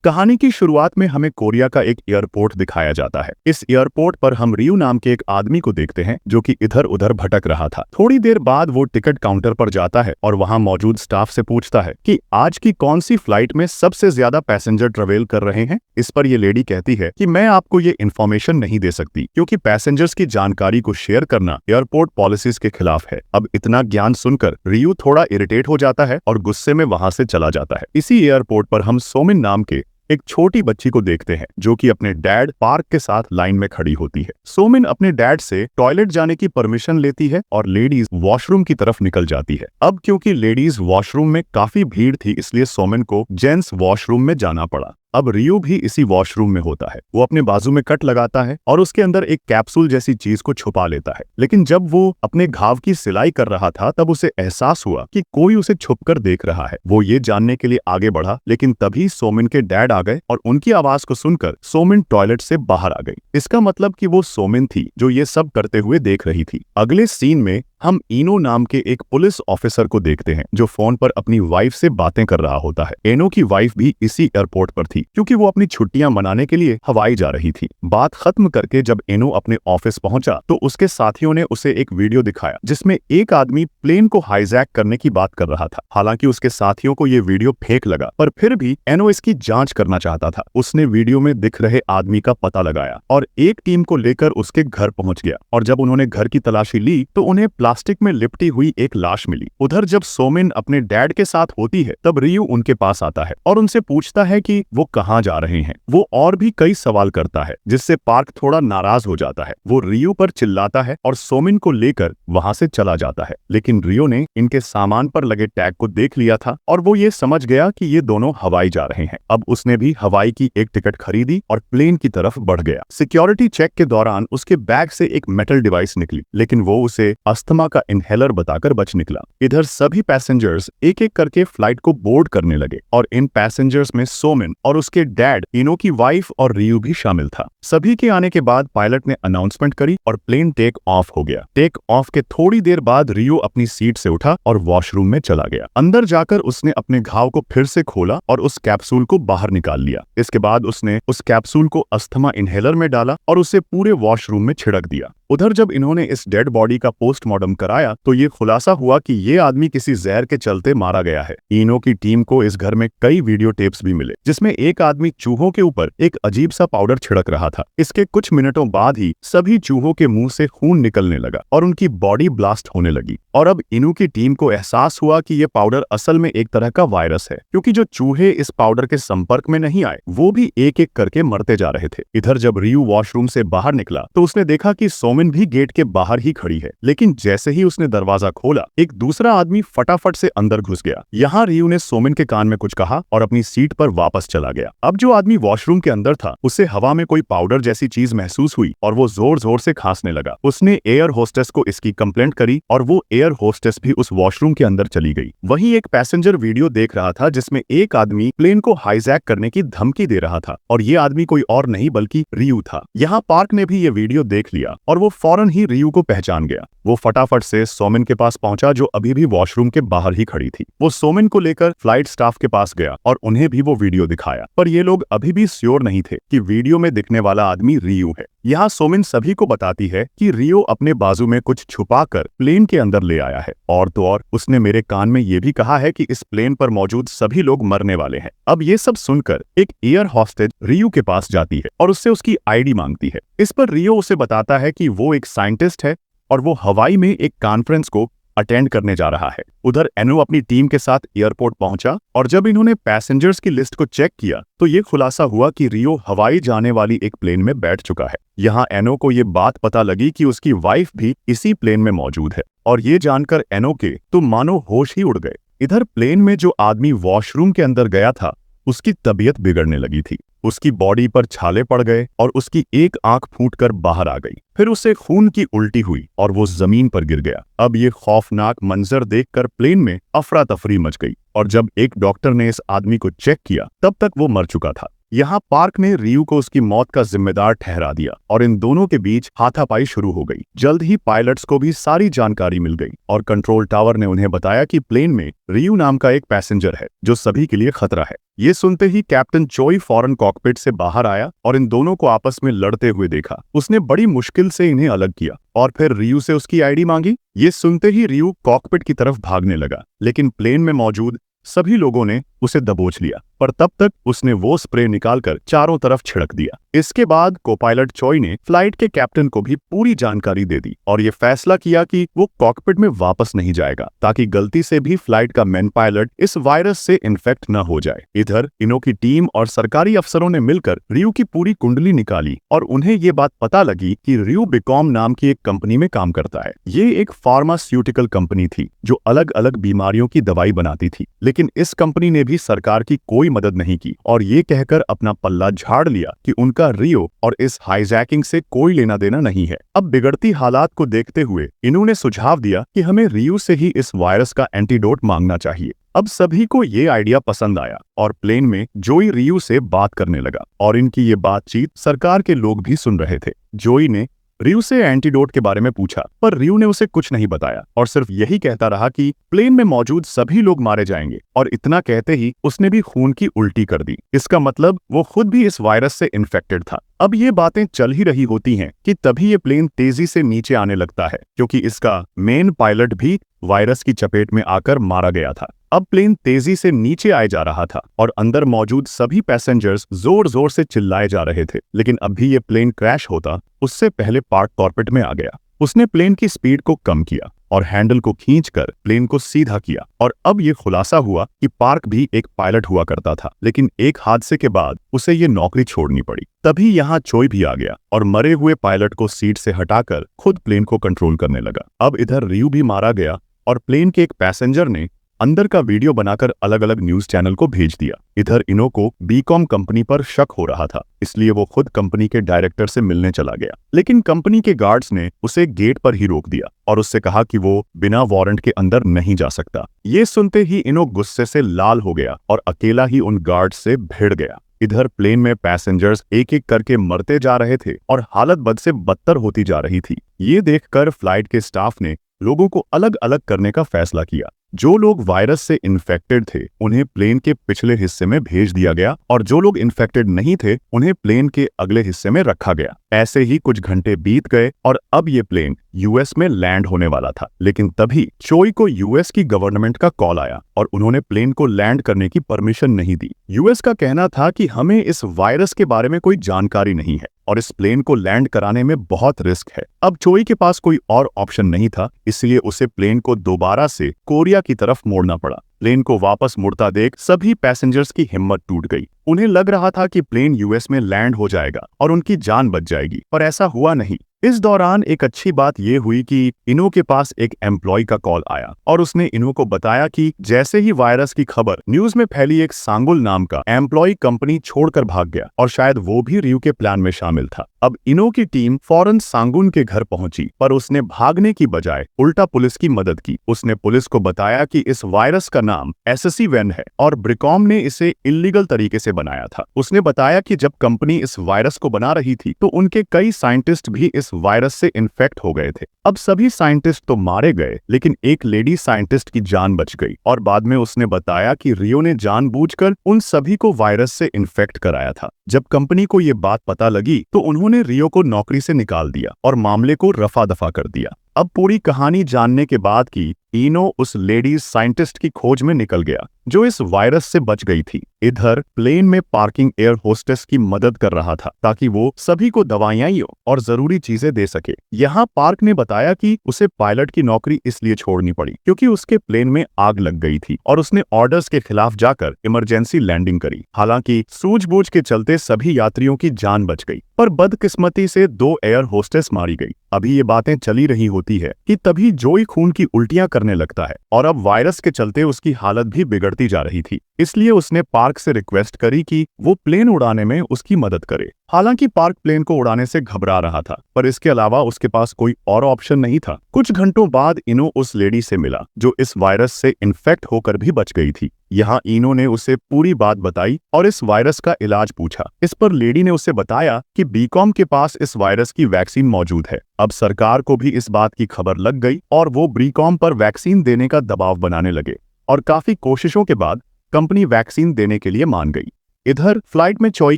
कहानी की शुरुआत में हमें कोरिया का एक एयरपोर्ट दिखाया जाता है। इस एयरपोर्ट पर हम रियो नाम के एक आदमी को देखते हैं जो कि इधर उधर भटक रहा था। थोड़ी देर बाद वो टिकट काउंटर पर जाता है और वहां मौजूद स्टाफ से पूछता है कि आज की कौन सी फ्लाइट में सबसे ज्यादा पैसेंजर ट्रेवल कर रहे हैं। इस पर ये लेडी कहती है कि मैं आपको ये इन्फॉर्मेशन नहीं दे सकती क्योंकि पैसेंजर्स की जानकारी को शेयर करना एयरपोर्ट पॉलिसीज के खिलाफ है। अब इतना ज्ञान सुनकर रियो थोड़ा इरिटेट हो जाता है और गुस्से में वहां से चला जाता है। इसी एयरपोर्ट पर हम सोमिन नाम के एक छोटी बच्ची को देखते हैं जो कि अपने डैड पार्क के साथ लाइन में खड़ी होती है। सोमिन अपने डैड से टॉयलेट जाने की परमिशन लेती है और लेडीज वॉशरूम की तरफ निकल जाती है। अब क्योंकि लेडीज वॉशरूम में काफी भीड़ थी इसलिए सोमिन को जेंट्स वॉशरूम में जाना पड़ा। अब रियो भी इसी वॉशरूम में होता है। वो अपने बाजू में कट लगाता है और उसके अंदर एक कैप्सूल जैसी चीज को छुपा लेता है। लेकिन जब वो अपने घाव की सिलाई कर रहा था तब उसे एहसास हुआ कि कोई उसे छुपकर देख रहा है। वो ये जानने के लिए आगे बढ़ा लेकिन तभी सोमिन के डैड आ गए और उनकी आवाज को सुनकर सोमिन टॉयलेट से बाहर आ गई। इसका मतलब कि वो सोमिन थी जो ये सब करते हुए देख रही थी। अगले सीन में हम इनो नाम के एक पुलिस ऑफिसर को देखते हैं जो फोन पर अपनी वाइफ से बातें कर रहा होता है। एनो की वाइफ भी इसी एयरपोर्ट पर थी क्योंकि वो अपनी छुट्टियां मनाने के लिए हवाई जा रही थी। बात खत्म करके जब एनो अपने ऑफिस पहुंचा तो उसके साथियों ने उसे एक वीडियो दिखाया जिसमें एक आदमी प्लेन को हाईजैक करने की बात कर रहा था। हालांकि उसके साथियों को ये वीडियो फेक लगा पर फिर भी एनो इसकी जांच करना चाहता था। उसने वीडियो में दिख रहे आदमी का पता लगाया और एक टीम को लेकर उसके घर पहुंच गया और जब उन्होंने घर की तलाशी ली तो उन्हें प्लास्टिक में लिपटी हुई एक लाश मिली। उधर जब सोमिन अपने डैड के साथ होती है तब रियो उनके पास आता है और उनसे पूछता है कि वो कहाँ जा रहे हैं। वो और भी कई सवाल करता है जिससे पार्क थोड़ा नाराज हो जाता है। वो रियो पर चिल्लाता है और सोमिन को लेकर वहां से चला जाता है। लेकिन रियो ने इनके सामान पर लगे टैग को देख लिया था और वो ये समझ गया कि ये दोनों हवाई जा रहे हैं। अब उसने भी हवाई की एक टिकट खरीदी और प्लेन की तरफ बढ़ गया। सिक्योरिटी चेक के दौरान उसके बैग से एक मेटल डिवाइस निकली लेकिन वो उसे अस्थमा का इनहेलर बताकर बच निकला। इधर सभी पैसेंजर्स एक एक करके फ्लाइट को बोर्ड करने लगे और इन पैसेंजर्स में सोमिन और उसके डैड, इनो की वाइफ और रियो भी शामिल था। सभी के आने के बाद पायलट ने अनाउंसमेंट करी और प्लेन टेक ऑफ हो गया। टेक ऑफ के थोड़ी देर बाद रियो अपनी सीट से उठा और वॉशरूम में चला गया। अंदर जाकर उसने अपने घाव को फिर से खोला और उस कैप्सूल को बाहर निकाल लिया। इसके बाद उसने उस कैप्सूल को अस्थमा इनहेलर में डाला और उसे पूरे वॉशरूम में छिड़क दिया। उधर जब इन्होंने इस डेड बॉडी का पोस्टमार्टम कराया तो ये खुलासा हुआ कि ये आदमी किसी जहर के चलते मारा गया है। इनो की टीम को इस घर में कई वीडियो टेप्स भी मिले जिसमें एक आदमी चूहों के ऊपर एक अजीब सा पाउडर छिड़क रहा था। इसके कुछ मिनटों बाद ही सभी चूहों के मुंह से खून निकलने लगा और उनकी बॉडी ब्लास्ट होने लगी। और अब इनो की टीम को एहसास हुआ कि ये पाउडर असल में एक तरह का वायरस है क्योंकि जो चूहे इस पाउडर के संपर्क में नहीं आए वो भी एक एक करके मरते जा रहे थे। इधर जब रियो वॉशरूम से बाहर निकला तो उसने देखा कि सोमिन भी गेट के बाहर ही खड़ी है। लेकिन जैसे ही उसने दरवाजा खोला एक दूसरा आदमी फटाफट से अंदर घुस गया। यहाँ रियो ने सोमिन के कान में कुछ कहा और अपनी सीट पर वापस चला गया। अब जो आदमी वॉशरूम के अंदर था उसे हवा में कोई पाउडर जैसी चीज महसूस हुई और वो जोर जोर से खांसने लगा। उसने एयर होस्टेस को इसकी कंप्लेंट करी और वो एयर होस्टेस भी उस वॉशरूम के अंदर चली गई। वहीं एक पैसेंजर वीडियो देख रहा था जिसमें एक आदमी प्लेन को हाईजैक करने की धमकी दे रहा था और ये आदमी कोई और नहीं बल्कि रियो था। यहाँ पार्क ने भी ये वीडियो देख लिया और वो फौरन ही रियो को पहचान गया। वो फटाफट से सोमिन के पास पहुंचा जो अभी भी वॉशरूम के बाहर ही खड़ी थी। वो सोमिन को लेकर फ्लाइट स्टाफ के पास गया और उन्हें भी वो वीडियो दिखाया पर ये लोग अभी भी श्योर नहीं थे कि वीडियो में दिखने वाला आदमी रियो है। यहाँ सोमिन सभी को बताती है कि रियो अपने बाजू में कुछ छुपाकर प्लेन के अंदर ले आया है और तो और उसने मेरे कान में ये भी कहा है कि इस प्लेन पर मौजूद सभी लोग मरने वाले हैं। अब ये सब सुनकर एक एयर हॉस्टेज रियो के पास जाती है और उससे उसकी आईडी मांगती है। इस पर रियो उसे बताता है कि वो एक साइंटिस्ट है और वो हवाई में एक कॉन्फ्रेंस को अटेंड करने जा रहा है। उधर एनो अपनी टीम के साथ एयरपोर्ट पहुंचा और जब इन्होंने पैसेंजर्स की लिस्ट को चेक किया तो ये खुलासा हुआ कि रियो हवाई जाने वाली एक प्लेन में बैठ चुका है। यहाँ एनो को ये बात पता लगी कि उसकी वाइफ भी इसी प्लेन में मौजूद है और ये जानकर एनो के तो मानो होश ही उड़ गए। इधर प्लेन में जो आदमी वॉशरूम के अंदर गया था उसकी तबीयत बिगड़ने लगी थी। उसकी बॉडी पर छाले पड़ गए और उसकी एक आंख फूटकर बाहर आ गई। फिर उसे खून की उल्टी हुई और वो जमीन पर गिर गया। अब ये खौफनाक मंजर देखकर प्लेन में अफरा तफरी मच गई और जब एक डॉक्टर ने इस आदमी को चेक किया तब तक वो मर चुका था। यहाँ पार्क ने रियू को उसकी मौत का जिम्मेदार ठहरा दिया और इन दोनों के बीच हाथापाई शुरू हो गई। जल्द ही पायलट्स को भी सारी जानकारी मिल गई और कंट्रोल टावर ने उन्हें बताया कि प्लेन में रियू नाम का एक पैसेंजर है जो सभी के लिए खतरा है। ये सुनते ही कैप्टन चोई फौरन कॉकपिट से बाहर आया और इन दोनों को आपस में लड़ते हुए देखा। उसने बड़ी मुश्किल से इन्हें अलग किया और फिर रियू से उसकी आईडी मांगी। ये सुनते ही रियू कॉकपिट की तरफ भागने लगा, लेकिन प्लेन में मौजूद सभी लोगों ने उसे दबोच लिया, पर तब तक उसने वो स्प्रे निकालकर चारों तरफ छिड़क दिया। इसके बाद कोपायलट चोई ने फ्लाइट के कैप्टन को भी पूरी जानकारी दे दी और ये फैसला किया कि वो कॉकपिट में वापस नहीं जाएगा ताकि गलती से भी फ्लाइट का मैन पायलट इस वायरस से इन्फेक्ट न हो जाए। इधर इनो की टीम और सरकारी अफसरों ने मिलकर रियू की पूरी कुंडली निकाली और उन्हें ये बात पता लगी कि रियू बिकॉम नाम की एक कंपनी में काम करता है। ये एक फार्मास्यूटिकल कंपनी थी जो अलग अलग बीमारियों की दवाई बनाती थी, लेकिन इस कंपनी ने भी सरकार की कोई मदद नहीं की और ये कहकर अपना पल्ला झाड़ लिया कि उनका रियो और इस हाईजैकिंग से कोई लेना देना नहीं है। अब बिगड़ती हालात को देखते हुए इन्होंने सुझाव दिया कि हमें रियो से ही इस वायरस का एंटीडोट मांगना चाहिए। अब सभी को ये आइडिया पसंद आया और प्लेन में जोई रियो से बात करने लगा और इनकी ये बातचीत सरकार के लोग भी सुन रहे थे। जोई ने रियू से एंटीडोट के बारे में पूछा, पर रियू ने उसे कुछ नहीं बताया और सिर्फ यही कहता रहा कि प्लेन में मौजूद सभी लोग मारे जाएंगे, और इतना कहते ही उसने भी खून की उल्टी कर दी। इसका मतलब वो खुद भी इस वायरस से इन्फेक्टेड था। अब ये बातें चल ही रही होती हैं कि तभी ये प्लेन तेजी से नीचे आने लगता है, क्योंकि इसका मेन पायलट भी वायरस की चपेट में आकर मारा गया था। अब प्लेन तेजी से नीचे आए जा रहा था और अंदर मौजूद सभी पैसेंजर्स जोर जोर से चिल्लाए जा रहे थे, लेकिन अब भी ये प्लेन क्रैश होता उससे पहले पार्क कॉर्पेट में आ गया। उसने प्लेन की स्पीड को कम किया और हैंडल को खींचकर प्लेन को सीधा किया और अब ये खुलासा हुआ कि पार्क भी एक पायलट हुआ करता था, लेकिन एक हादसे के बाद उसे ये नौकरी छोड़नी पड़ी। तभी यहाँ चोई भी आ गया और मरे हुए पायलट को सीट से हटाकर खुद प्लेन को कंट्रोल करने लगा। अब इधर रियू भी मारा गया और प्लेन के एक पैसेंजर ने अंदर का वीडियो बनाकर अलग अलग न्यूज चैनल को भेज दिया। इधर इनो को बीकॉम कंपनी पर शक हो रहा था, इसलिए वो खुद कंपनी के डायरेक्टर से मिलने चला गया, लेकिन कंपनी के गार्ड्स ने उसे गेट पर ही रोक दिया और उससे कहा कि वो बिना वारंट के अंदर नहीं जा सकता। ये सुनते ही इनो गुस्से से लाल हो गया और अकेला ही उन गार्ड्स से भिड़ गया। इधर प्लेन में पैसेंजर्स एक एक करके मरते जा रहे थे और हालत बद से बदतर होती जा रही थी। ये देखकर फ्लाइट के स्टाफ ने लोगों को अलग अलग करने का फैसला किया। जो लोग वायरस से इन्फेक्टेड थे उन्हें प्लेन के पिछले हिस्से में भेज दिया गया और जो लोग इन्फेक्टेड नहीं थे उन्हें प्लेन के अगले हिस्से में रखा गया। ऐसे ही कुछ घंटे बीत गए और अब ये प्लेन यूएस में लैंड होने वाला था, लेकिन तभी चोई को यूएस की गवर्नमेंट का कॉल आया और उन्होंने प्लेन को लैंड करने की परमिशन नहीं दी। यूएस का कहना था कि हमें इस वायरस के बारे में कोई जानकारी नहीं है और इस प्लेन को लैंड कराने में बहुत रिस्क है। अब चोई के पास कोई और ऑप्शन नहीं था, इसलिए उसे प्लेन को दोबारा से कोरिया की तरफ मोड़ना पड़ा। प्लेन को वापस मुड़ता देख सभी पैसेंजर्स की हिम्मत टूट गई। उन्हें लग रहा था कि प्लेन यूएस में लैंड हो जाएगा और उनकी जान बच जाएगी, पर ऐसा हुआ नहीं। इस दौरान एक अच्छी बात यह हुई कि इनो के पास एक एम्प्लॉय का कॉल आया और उसने इनो को बताया कि जैसे ही वायरस की खबर न्यूज में फैली, एक सांगुल नाम का एम्प्लॉय कंपनी छोड़कर भाग गया और शायद वो भी रियू के प्लान में शामिल था। अब इनो की टीम फौरन सांगुन के घर पहुंची, पर उसने भागने की बजाय उल्टा पुलिस की मदद की। उसने पुलिस को बताया कि इस वायरस का नाम SSC-1 है और ब्रिकॉम ने इसे इल्लीगल तरीके से बनाया था। उसने बताया कि जब कंपनी इस वायरस को बना रही थी तो उनके कई साइंटिस्ट भी इस वायरस से इन्फेक्ट हो गए थे। अब सभी साइंटिस्ट तो मारे गए, लेकिन एक लेडी साइंटिस्ट की जान बच गई और बाद में उसने बताया कि रियो ने जानबूझकर उन सभी को वायरस से इन्फेक्ट कराया था। जब कंपनी को ये बात पता लगी तो उन्होंने रियो को नौकरी से निकाल दिया और मामले को रफा दफा कर दिया। अब पूरी कहानी जानने के बाद की इनो उस लेडीज साइंटिस्ट की खोज में निकल गया जो इस वायरस से बच गई थी। इधर प्लेन में पार्किंग एयर होस्टेस की मदद कर रहा था ताकि वो सभी को दवाइयां और जरूरी चीजें दे सके। यहाँ पार्क ने बताया कि उसे पायलट की नौकरी इसलिए छोड़नी पड़ी क्योंकि उसके प्लेन में आग लग गई थी और उसने ऑर्डर्स के खिलाफ जाकर इमरजेंसी लैंडिंग करी। हालांकि सूझबूझ के चलते सभी यात्रियों की जान बच गई, पर बदकिस्मती से 2 एयर होस्टेस मारी गई। अभी ये बातें चली रही होती है कि तभी जोई खून की उल्टियां करने लगता है और अब वायरस के चलते उसकी हालत भी बिगड़ती जा रही थी। इसलिए उसने पार्क से रिक्वेस्ट करी कि वो प्लेन उड़ाने में उसकी मदद करे। हालांकि पार्क प्लेन को उड़ाने से घबरा रहा था, पर इसके अलावा उसके पास कोई और ऑप्शन नहीं था। कुछ घंटों बाद इनो उस लेडी से मिला जो इस वायरस से इन्फेक्ट होकर भी बच गई थी। यहाँ इनो ने उसे पूरी बात बताई और इस वायरस का इलाज पूछा। इस पर लेडी ने उसे बताया कि बीकॉम के पास इस वायरस की वैक्सीन मौजूद है। अब सरकार को भी इस बात की खबर लग गई और वो बीकॉम पर वैक्सीन देने का दबाव बनाने लगे और काफी कोशिशों के बाद कंपनी वैक्सीन देने के लिए मान गई। इधर फ्लाइट में चॉय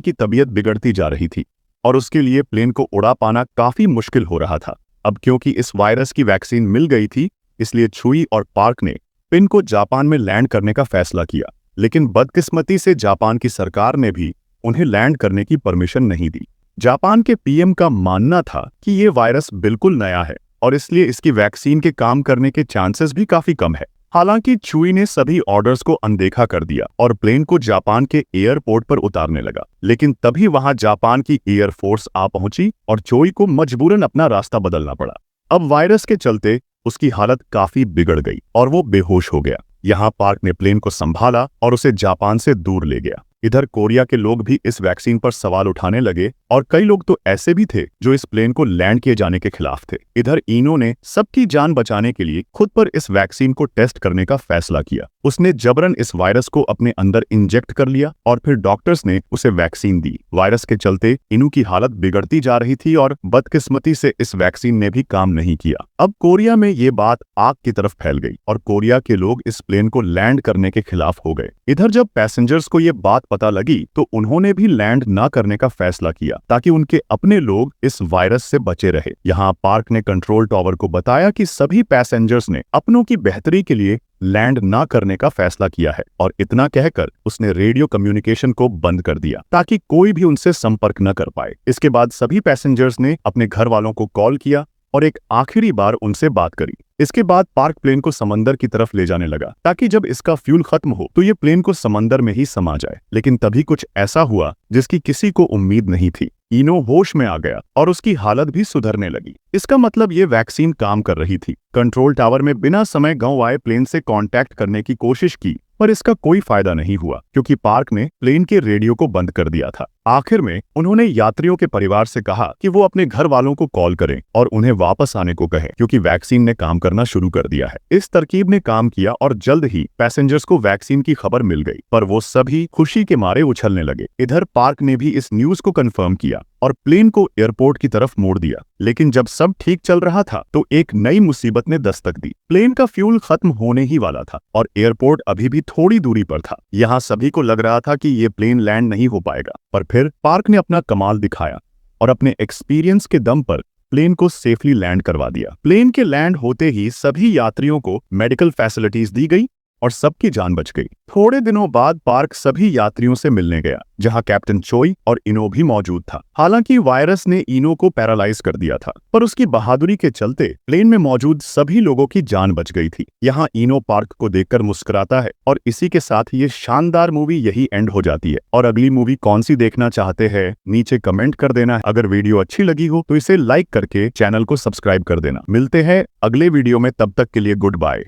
की तबीयत बिगड़ती जा रही थी और उसके लिए प्लेन को उड़ा पाना काफी मुश्किल हो रहा था। अब क्योंकि इस वायरस की वैक्सीन मिल गई थी, इसलिए छुई और पार्क ने पिन को जापान में लैंड करने का फैसला किया। लेकिन बदकिस्मती से जापान की सरकार ने भी उन्हें लैंड करने की परमिशन नहीं दी। जापान के पीएम का मानना था कि ये वायरस बिल्कुल नया है और इसलिए इसकी वैक्सीन के काम करने के चांसेस भी काफी कम है। हालांकि चुई ने सभी ऑर्डर्स को अनदेखा कर दिया और प्लेन को जापान के एयरपोर्ट पर उतारने लगा। लेकिन तभी वहां जापान की एयरफोर्स आ पहुंची और चोई को मजबूरन अपना रास्ता बदलना पड़ा। अब वायरस के चलते उसकी हालत काफी बिगड़ गई और वो बेहोश हो गया। यहाँ पार्क ने प्लेन को संभाला और उसे जापान से दूर ले गया। इधर कोरिया के लोग भी इस वैक्सीन पर सवाल उठाने लगे और कई लोग तो ऐसे भी थे जो इस प्लेन को लैंड किए जाने के खिलाफ थे। इधर इनो ने सबकी जान बचाने के लिए खुद पर इस वैक्सीन को टेस्ट करने का फैसला किया। उसने जबरन इस वायरस को अपने अंदर इंजेक्ट कर लिया और फिर डॉक्टर्स ने उसे वैक्सीन दी। वायरस के चलते इनु की हालत बिगड़ती जा रही थी और बदकिस्मती से इस वैक्सीन ने भी काम नहीं किया। अब कोरिया में ये बात आग की तरफ फैल गई और कोरिया के लोग इस प्लेन को लैंड करने के खिलाफ हो गए। इधर जब पैसेंजर्स को ये बात पता लगी तो उन्होंने भी लैंड न करने का फैसला किया ताकि उनके अपने लोग इस वायरस से बचे रहे। यहाँ पार्क ने कंट्रोल टावर को बताया कि सभी पैसेंजर्स ने अपनों की बेहतरी के लिए लैंड ना करने का फैसला किया है और इतना कहकर उसने रेडियो कम्युनिकेशन को बंद कर दिया ताकि कोई भी उनसे संपर्क न कर पाए। इसके बाद सभी पैसेंजर्स ने अपने घर वालों को कॉल किया और एक आखिरी बार उनसे बात करी। इसके बाद पार्क प्लेन को समंदर की तरफ ले जाने लगा ताकि जब इसका फ्यूल खत्म हो तो ये प्लेन को समंदर में ही समा जाए। लेकिन तभी कुछ ऐसा हुआ जिसकी किसी को उम्मीद नहीं थी। इनो होश में आ गया और उसकी हालत भी सुधरने लगी। इसका मतलब ये वैक्सीन काम कर रही थी। कंट्रोल टावर में बिना समय गंवाए प्लेन से कांटेक्ट करने की कोशिश की पर इसका कोई फायदा नहीं हुआ क्योंकि पार्क ने प्लेन के रेडियो को बंद कर दिया था। आखिर में उन्होंने यात्रियों के परिवार से कहा कि वो अपने घर वालों को कॉल करें और उन्हें वापस आने को कहें क्योंकि वैक्सीन ने काम करना शुरू कर दिया है। इस तरकीब ने काम किया और जल्द ही पैसेंजर्स को वैक्सीन की खबर मिल गई पर वो सभी खुशी के मारे उछलने लगे। इधर पार्क ने भी इस न्यूज को कंफर्म किया और प्लेन को एयरपोर्ट की तरफ मोड़ दिया। लेकिन जब सब ठीक चल रहा था तो एक नई मुसीबत ने दस्तक दी। प्लेन का फ्यूल खत्म होने ही वाला था और एयरपोर्ट अभी भी थोड़ी दूरी पर था। यहाँ सभी को लग रहा था कि ये प्लेन लैंड नहीं हो पाएगा, पर फिर पार्क ने अपना कमाल दिखाया और अपने एक्सपीरियंस के दम पर प्लेन को सेफली लैंड करवा दिया। प्लेन के लैंड होते ही सभी यात्रियों को मेडिकल फैसिलिटीज दी गई और सबकी जान बच गई। थोड़े दिनों बाद पार्क सभी यात्रियों से मिलने गया जहां कैप्टन चोई और इनो भी मौजूद था। हालांकि वायरस ने इनो को पैरालाइज कर दिया था पर उसकी बहादुरी के चलते प्लेन में मौजूद सभी लोगों की जान बच गई थी। यहाँ इनो पार्क को देखकर मुस्कुराता है और इसी के साथ ये शानदार मूवी यही एंड हो जाती है। और अगली मूवी कौन सी देखना चाहते हैं नीचे कमेंट कर देना। अगर वीडियो अच्छी लगी हो तो इसे लाइक करके चैनल को सब्सक्राइब कर देना। मिलते हैं अगले वीडियो में, तब तक के लिए गुड बाय।